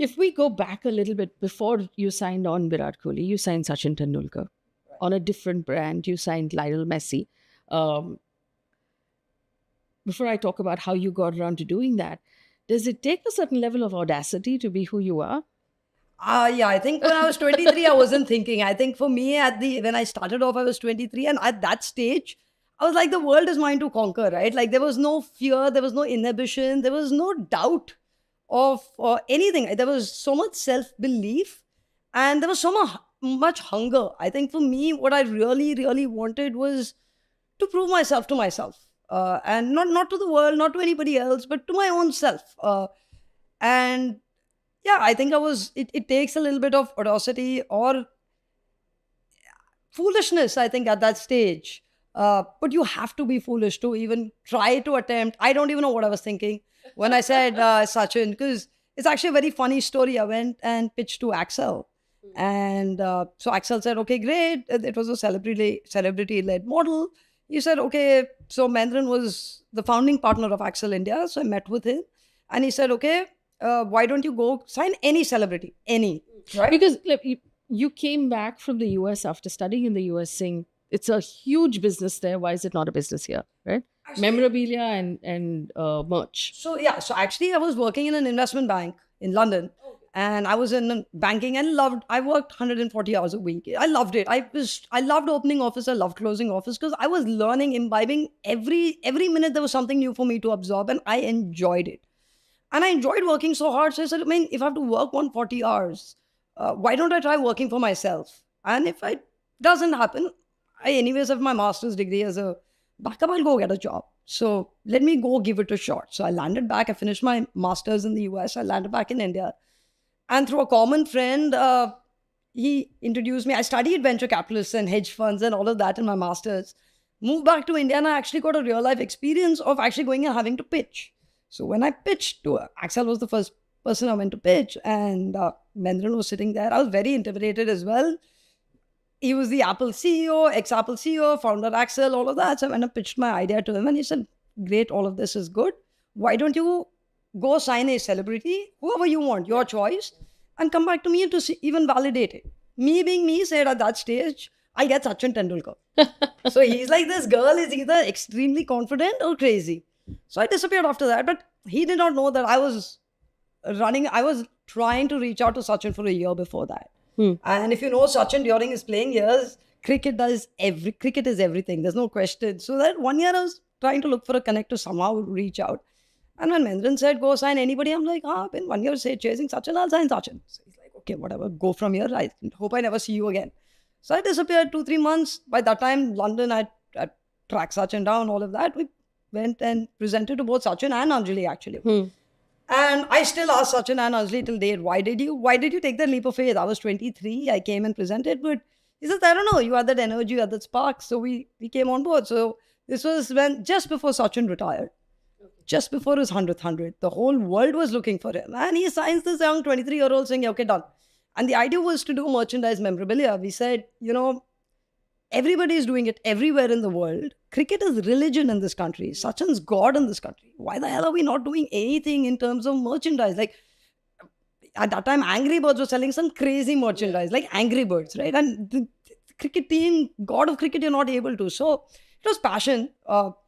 if we go back a little bit before you signed on Virat Kohli, you signed Sachin Tendulkar. On a different brand, you signed Lionel Messi. Um, Before I talk about how you got around to doing that, does it take a certain level of audacity to be who you are? Yeah, I think when I was 23, I wasn't thinking. I think for me, when I started off, I was 23, and at that stage, I was like, the world is mine to conquer, right? Like there was no fear, there was no inhibition, there was no doubt of anything. There was so much self belief, and there was so much hunger. I think for me, what I really, really wanted was to prove myself to myself, and not to the world, not to anybody else, but to my own self. And yeah, I think it takes a little bit of audacity or foolishness, I think, at that stage. But you have to be foolish to even try to attempt. I don't even know what I was thinking when I said Sachin, because it's actually a very funny story. I went and pitched to Axel. And so Axel said, okay, great. It was a celebrity led model. He said, okay, so Mendran was the founding partner of Axel India. So I met with him and he said, okay, why don't you go sign any celebrity, any, right? Because look, you came back from the US after studying in the US, saying it's a huge business there. Why is it not a business here, right? Actually, Memorabilia and merch. So yeah, so actually I was working in an investment bank in London, and I was in banking and I worked 140 hours a week. I loved it. I loved opening office, I loved closing office, because I was learning, imbibing every minute there was something new for me to absorb, and I enjoyed it. And I enjoyed working so hard. So I said, I mean, if I have to work 140 hours, why don't I try working for myself? And if it doesn't happen, I anyways have my master's degree as a backup, I'll go get a job. So let me go give it a shot. So I landed back. I finished my master's in the US. I landed back in India. And through a common friend, he introduced me. I studied venture capitalists and hedge funds and all of that in my master's. Moved back to India, and I actually got a real life experience of actually going and having to pitch. So when I pitched to Axel, was the first person I went to pitch, and Mendran was sitting there. I was very intimidated as well. He was the Apple CEO, ex-Apple CEO, founder Axel, all of that. So when I pitched my idea to him, and he said, great, all of this is good. Why don't you go sign a celebrity, whoever you want, your choice, and come back to me to even validate it. Me being me said at that stage, I'll get Sachin Tendulkar. So he's like, this girl is either extremely confident or crazy. So I disappeared after that, but he did not know that I was trying to reach out to Sachin for a year before that. And if you know Sachin during his playing years, cricket is everything. There's no question. So that 1 year I was trying to look for a connect to somehow reach out. And when Mendran said, go sign anybody, I'm like, I've been 1 year chasing Sachin, I'll sign Sachin. So he's like, okay, whatever, go from here. I hope I never see you again. So I disappeared 2-3 months. By that time, London, I tracked Sachin down, all of that. We went and presented to both Sachin and Anjali, actually. And I still ask Sachin and Anjali till date, why did you take that leap of faith? I was 23, I came and presented, but he says, I don't know, you had that energy, you had that spark. So we came on board. So this was just before Sachin retired. Just before his 100th. The whole world was looking for him. And he signs this young 23-year-old saying, okay, done. And the idea was to do merchandise memorabilia. We said, everybody is doing it everywhere in the world. Cricket is religion in this country. Sachin's God in this country. Why the hell are we not doing anything in terms of merchandise? Like, at that time, Angry Birds was selling some crazy merchandise, like Angry Birds, right? And the cricket team, God of cricket, you're not able to. So it was passion.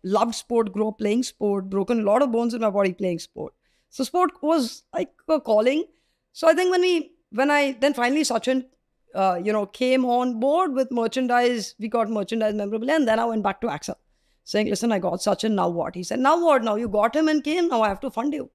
Loved sport, grew up playing sport, broken a lot of bones in my body playing sport. So sport was like a calling. So I think then finally Sachin, came on board with merchandise. We got merchandise memorabilia, and then I went back to Axel saying, listen, I got Sachin, now what? He said, now what? Now you got him and came, now I have to fund you.